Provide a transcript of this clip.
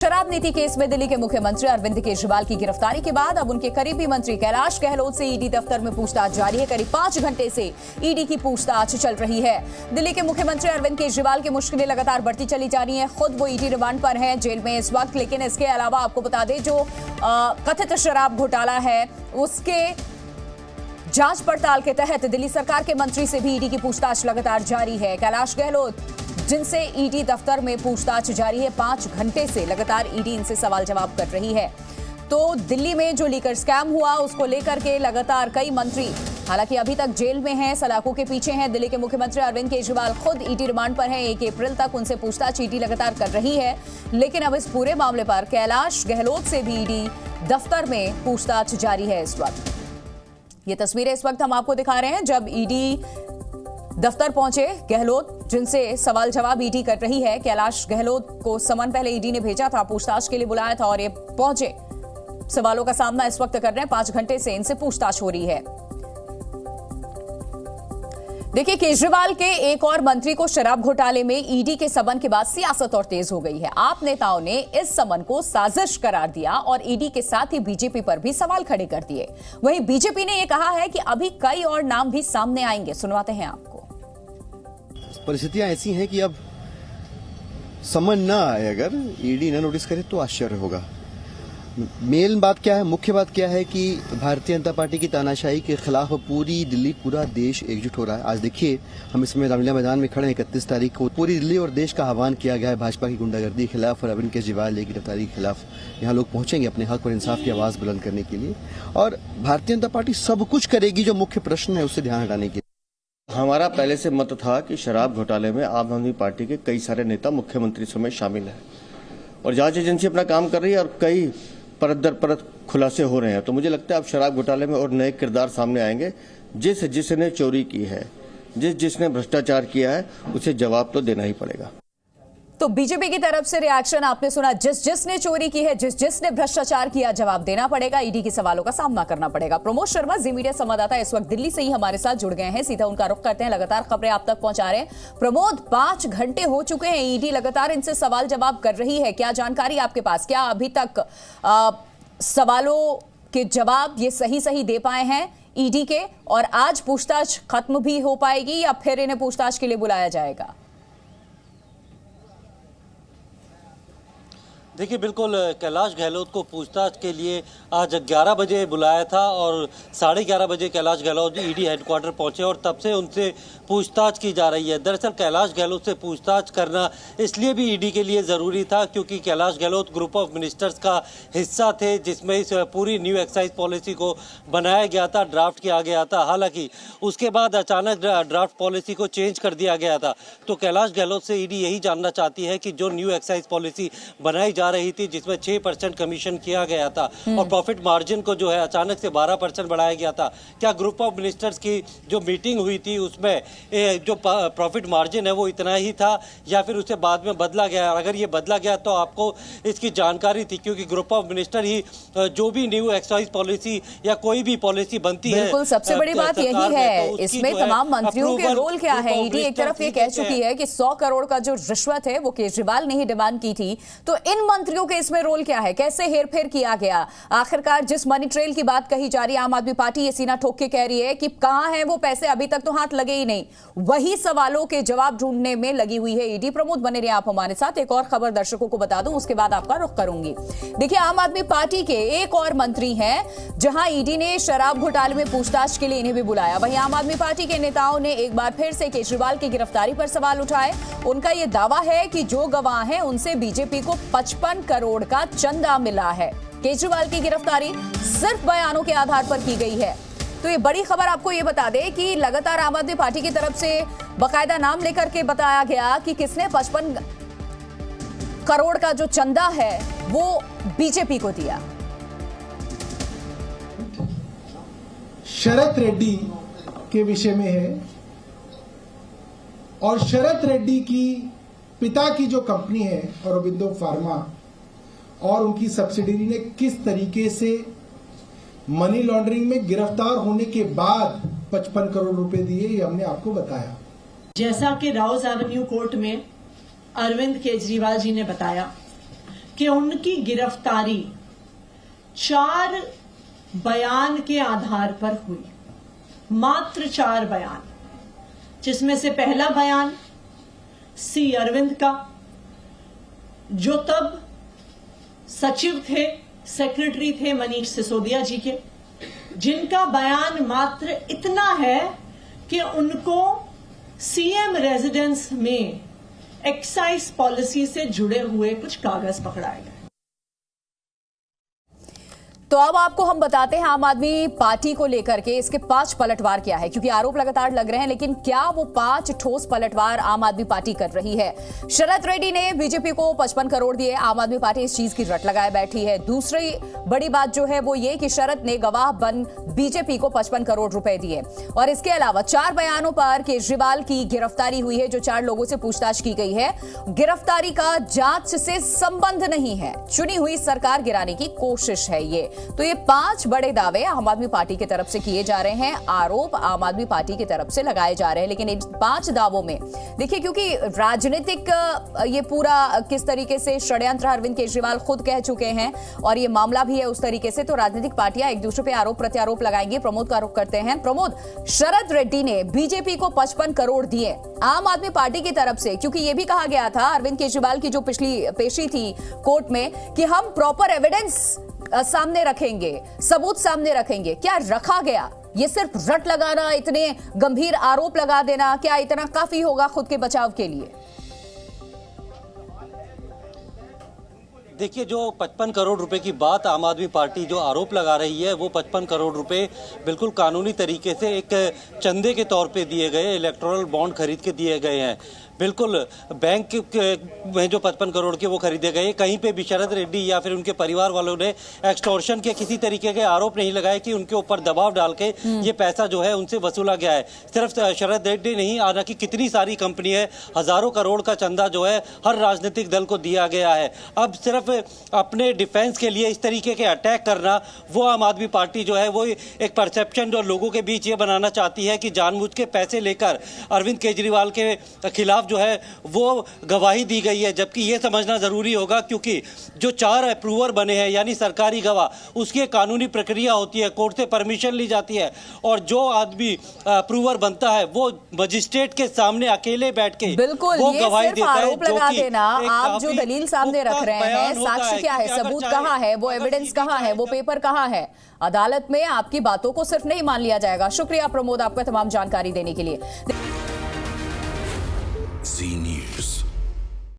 शराब नीति केस में दिल्ली के मुख्यमंत्री अरविंद केजरीवाल की गिरफ्तारी के बाद अब उनके करीबी मंत्री कैलाश गहलोत से ईडी दफ्तर में पूछताछ जारी है। करीब 5 घंटे से ईडी की पूछताछ चल रही है। दिल्ली के मुख्यमंत्री अरविंद केजरीवाल की मुश्किलें लगातार बढ़ती चली जा रही हैं। खुद वो ईडी रिमांड पर हैं जेल में इस वक्त, लेकिन इसके अलावा आपको बता दें जो कथित शराब घोटाला है उसके जांच पड़ताल के तहत दिल्ली सरकार के मंत्री से भी ईडी की पूछताछ लगातार जारी है। कैलाश गहलोत जिनसे ईडी दफ्तर में पूछताछ जारी है, 5 घंटे से लगातार ईडी इनसे सवाल जवाब कर रही है। तो दिल्ली में जो लीकर स्कैम हुआ उसको लेकर के लगातार कई मंत्री हालांकि अभी तक जेल में हैं, सलाखों के पीछे हैं। दिल्ली के मुख्यमंत्री अरविंद केजरीवाल खुद ईडी रिमांड पर हैं। 1 अप्रैल तक उनसे पूछताछ ईडी लगातार कर रही है, लेकिन अब इस पूरे मामले पर कैलाश गहलोत से भी ईडी दफ्तर में पूछताछ जारी है। इस वक्त ये तस्वीरें इस वक्त हम आपको दिखा रहे हैं जब ईडी दफ्तर पहुंचे गहलोत, जिनसे सवाल जवाब ईडी कर रही है। कैलाश गहलोत को समन पहले ईडी ने भेजा था, पूछताछ के लिए बुलाया था और ये पहुंचे, सवालों का सामना इस वक्त कर रहे हैं। 5 घंटे से इनसे पूछताछ हो रही है। देखिए, केजरीवाल के एक और मंत्री को शराब घोटाले में ईडी के समन के बाद सियासत और तेज हो गई है। आप नेताओं ने इस समन को साजिश करार दिया और ईडी के साथ ही बीजेपी पर भी सवाल खड़े कर दिए। वहीं बीजेपी ने यह कहा है कि अभी कई और नाम भी सामने आएंगे। सुनवाते हैं आपको। परिस्थितियां ऐसी हैं कि अब समन ना आए, अगर ईडी ना नोटिस करे तो आश्चर्य होगा। मेन बात क्या है, मुख्य बात क्या है कि भारतीय जनता पार्टी की तानाशाही के खिलाफ पूरी दिल्ली, पूरा देश एकजुट हो रहा है। आज देखिए, हम इसमें रामलीला मैदान में खड़े हैं। 31 तारीख को पूरी दिल्ली और देश का आह्वान किया गया है भाजपा की गुंडागर्दी के खिलाफ और अरविंद केजरीवाल की गिरफ्तारी के खिलाफ। यहाँ लोग पहुंचेंगे अपने हक और इंसाफ की आवाज बुलंद करने के लिए, और भारतीय जनता पार्टी सब कुछ करेगी जो मुख्य प्रश्न है उससे ध्यान हटाने के लिए। हमारा पहले से मत था कि शराब घोटाले में आम आदमी पार्टी के कई सारे नेता मुख्यमंत्री समेत शामिल हैं और जांच एजेंसी अपना काम कर रही है और कई परत दर परत खुलासे हो रहे हैं। तो मुझे लगता है अब शराब घोटाले में और नए किरदार सामने आएंगे। जिसने चोरी की है, जिसने भ्रष्टाचार किया है, उसे जवाब तो देना ही पड़ेगा। तो बीजेपी की तरफ से रिएक्शन आपने सुना। जिसने चोरी की है, जिसने भ्रष्टाचार किया, जवाब देना पड़ेगा, ईडी के सवालों का सामना करना पड़ेगा। प्रमोद शर्मा जी मीडिया संवाददाता इस वक्त दिल्ली से ही हमारे साथ जुड़ गए हैं। सीधा उनका रुख करते हैं, लगातार खबरें आप तक पहुंचा रहे हैं। प्रमोद, 5 घंटे हो चुके हैं, ईडी लगातार इनसे सवाल जवाब कर रही है। क्या जानकारी आपके पास? क्या अभी तक सवालों के जवाब ये सही दे पाए हैं ईडी के, और आज पूछताछ खत्म भी हो पाएगी या फिर इन्हें पूछताछ के लिए बुलाया जाएगा? देखिए, बिल्कुल कैलाश गहलोत को पूछताछ के लिए आज 11 बजे बुलाया था और 11:30 बजे कैलाश गहलोत ईडी हेडक्वार्टर पहुंचे और तब से उनसे पूछताछ की जा रही है। दरअसल कैलाश गहलोत से पूछताछ करना इसलिए भी ईडी के लिए ज़रूरी था क्योंकि Kailash Gehlot group of ministers का हिस्सा थे जिसमें इस पूरी न्यू एक्साइज पॉलिसी को बनाया गया था, ड्राफ्ट किया गया था। हालांकि उसके बाद अचानक ड्राफ्ट पॉलिसी को चेंज कर दिया गया था। तो कैलाश गहलोत से ईडी यही जानना चाहती है कि जो न्यू एक्साइज पॉलिसी बनाई जा रही थी जिसमें 6% कमीशन किया गया था और प्रॉफिट मार्जिन को जो है अचानक से 12% बढ़ाया गया था, क्या ग्रुप ऑफ मिनिस्टर्स की जो मीटिंग हुई थी उसमें जो प्रॉफिट मार्जिन है वो इतना ही था या फिर उसे बाद में बदला गया? अगर ये बदला गया तो आपको इसकी जानकारी थी, क्योंकि ग्रुप ऑफ मिनिस्टर ही जो भी न्यू एक्साइज पॉलिसी या कोई भी पॉलिसी बनती है। बिल्कुल, सबसे बड़ी बात यही है इसमें तमाम मंत्रियों के रोल क्या है। ईडी एक तरफ ये कह चुकी है कि 100 करोड़ का जो रिश्वत है वो केजरीवाल ने ही डिमांड की थी, तो इन मंत्रियों के इसमें रोल क्या है? कैसे हेरफेर किया गया? आखिरकार जिस मनी ट्रेल की बात कही जा रही है, आम आदमी पार्टी ये सीना ठोक के कह रही है कि कहां है वो पैसे, अभी तक तो हाथ लगे ही नहीं। वही सवालों के जवाब ढूंढने में लगी हुई है ईडी। प्रमोद, बने रहिए आप हमारे साथ। एक और खबर दर्शकों को बता दूं, उसके बाद आपका रुख करूंगी। देखिए, आम आदमी पार्टी के एक और मंत्री हैं जहां ईडी ने शराब घोटाले में पूछताछ के लिए इन्हें भी बुलाया। वहीं आम आदमी पार्टी के नेताओं ने एक बार फिर से केजरीवाल की गिरफ्तारी पर सवाल उठाए। उनका यह दावा है कि जो गवाह हैं उनसे बीजेपी को 55 करोड़ का चंदा मिला है। केजरीवाल की गिरफ्तारी सिर्फ बयानों के आधार पर की गई है। तो ये बड़ी खबर आपको ये बता दे कि लगातार आम आदमी पार्टी की तरफ से बकायदा नाम लेकर के बताया गया कि किसने 55 करोड़ का जो चंदा है वो बीजेपी को दिया। शरत रेड्डी के विषय में है और शरत रेड्डी की पिता की जो कंपनी है औरोबिंदो फार्मा और उनकी सब्सिडियरी ने किस तरीके से मनी लॉन्ड्रिंग में गिरफ्तार होने के बाद 55 करोड़ रुपए दिए, ये हमने आपको बताया। जैसा कि राउज एवेन्यू कोर्ट में अरविंद केजरीवाल जी ने बताया कि उनकी गिरफ्तारी 4 बयान के आधार पर हुई, मात्र 4 बयान, जिसमें से पहला बयान सी अरविंद का, जो तब सचिव थे, सेक्रेटरी थे मनीष सिसोदिया जी के, जिनका बयान मात्र इतना है कि उनको सीएम रेजिडेंस में एक्साइज पॉलिसी से जुड़े हुए कुछ कागज पकड़ाए गए। तो अब आपको हम बताते हैं आम आदमी पार्टी को लेकर के इसके 5 पलटवार क्या है, क्योंकि आरोप लगातार लग रहे हैं, लेकिन क्या वो 5 ठोस पलटवार आम आदमी पार्टी कर रही है। शरद रेड्डी ने बीजेपी को 55 करोड़ दिए, आम आदमी पार्टी इस चीज की रट लगाए बैठी है। दूसरी बड़ी बात जो है वो ये कि शरद ने गवाह बन बीजेपी को 55 करोड़ रुपए दिए, और इसके अलावा 4 बयानों पर केजरीवाल की गिरफ्तारी हुई है, जो 4 लोगों से पूछताछ की गई है। गिरफ्तारी का जांच से संबंध नहीं है, चुनी हुई सरकार गिराने की कोशिश है ये। तो ये 5 बड़े दावे आम आदमी पार्टी की तरफ से किए जा रहे हैं, आरोप आम आदमी पार्टी की तरफ से लगाए जा रहे हैं। लेकिन इन 5 दावों में देखिए, क्योंकि राजनीतिक ये पूरा किस तरीके से षड्यंत्र अरविंद केजरीवाल खुद कह चुके हैं, और ये मामला भी है उस तरीके से, तो राजनीतिक पार्टियां एक दूसरे पे आरोप प्रत्यारोप लगाएंगी। प्रमोद का आरोप करते हैं। प्रमोद, शरद रेड्डी ने बीजेपी को 55 करोड़ दिए आम आदमी पार्टी की तरफ से, क्योंकि ये भी कहा गया था अरविंद केजरीवाल की जो पिछली पेशी थी कोर्ट में कि हम प्रॉपर एविडेंस सामने रखेंगे, सबूत सामने रखेंगे। क्या रखा गया? ये सिर्फ रट लगाना, इतने गंभीर आरोप लगा देना, क्या इतना काफी होगा खुद के बचाव के लिए? देखिए, जो 55 करोड़ रुपए की बात आम आदमी पार्टी जो आरोप लगा रही है, वो 55 करोड़ रुपए बिल्कुल कानूनी तरीके से एक चंदे के तौर पे दिए गए, इलेक्टोरल बॉन्ड खरीद के दिए गए हैं। बिल्कुल बैंक में जो 55 करोड़ के वो खरीदे गए, कहीं पे भी शरद रेड्डी या फिर उनके परिवार वालों ने एक्सटॉर्शन के किसी तरीके के आरोप नहीं लगाए कि उनके ऊपर दबाव डाल के ये पैसा जो है उनसे वसूला गया है। सिर्फ शरद रेड्डी नहीं, हालांकि कितनी सारी कंपनी है, हजारों करोड़ का चंदा जो है हर राजनीतिक दल को दिया गया है। अब सिर्फ अपने डिफेंस के लिए इस तरीके के अटैक करना, वो आम आदमी पार्टी जो है वो एक परसेप्शन जो लोगों के बीच ये बनाना चाहती है कि जानबूझ के पैसे लेकर अरविंद केजरीवाल के खिलाफ जो है वो गवाही दी गई है, जबकि ये समझना जरूरी होगा क्योंकि जो 4 अप्रूवर बने हैं यानी सरकारी गवाह, उसकी कानूनी प्रक्रिया होती है, कोर्ट से परमिशन ली जाती है, और जो आदमी अप्रूवर बनता है वो मजिस्ट्रेट के सामने अकेले बैठ के बिल्कुल वो गवाही देता है। आरोप लगा देना, आप जो दलील सामने रख रहे हैं, साक्ष्य क्या है, सबूत कहाँ है, वो एविडेंस कहाँ है, वो पेपर कहाँ है? अदालत में आपकी बातों को सिर्फ नहीं मान लिया जाएगा। शुक्रिया प्रमोद, आपका तमाम जानकारी देने के लिए।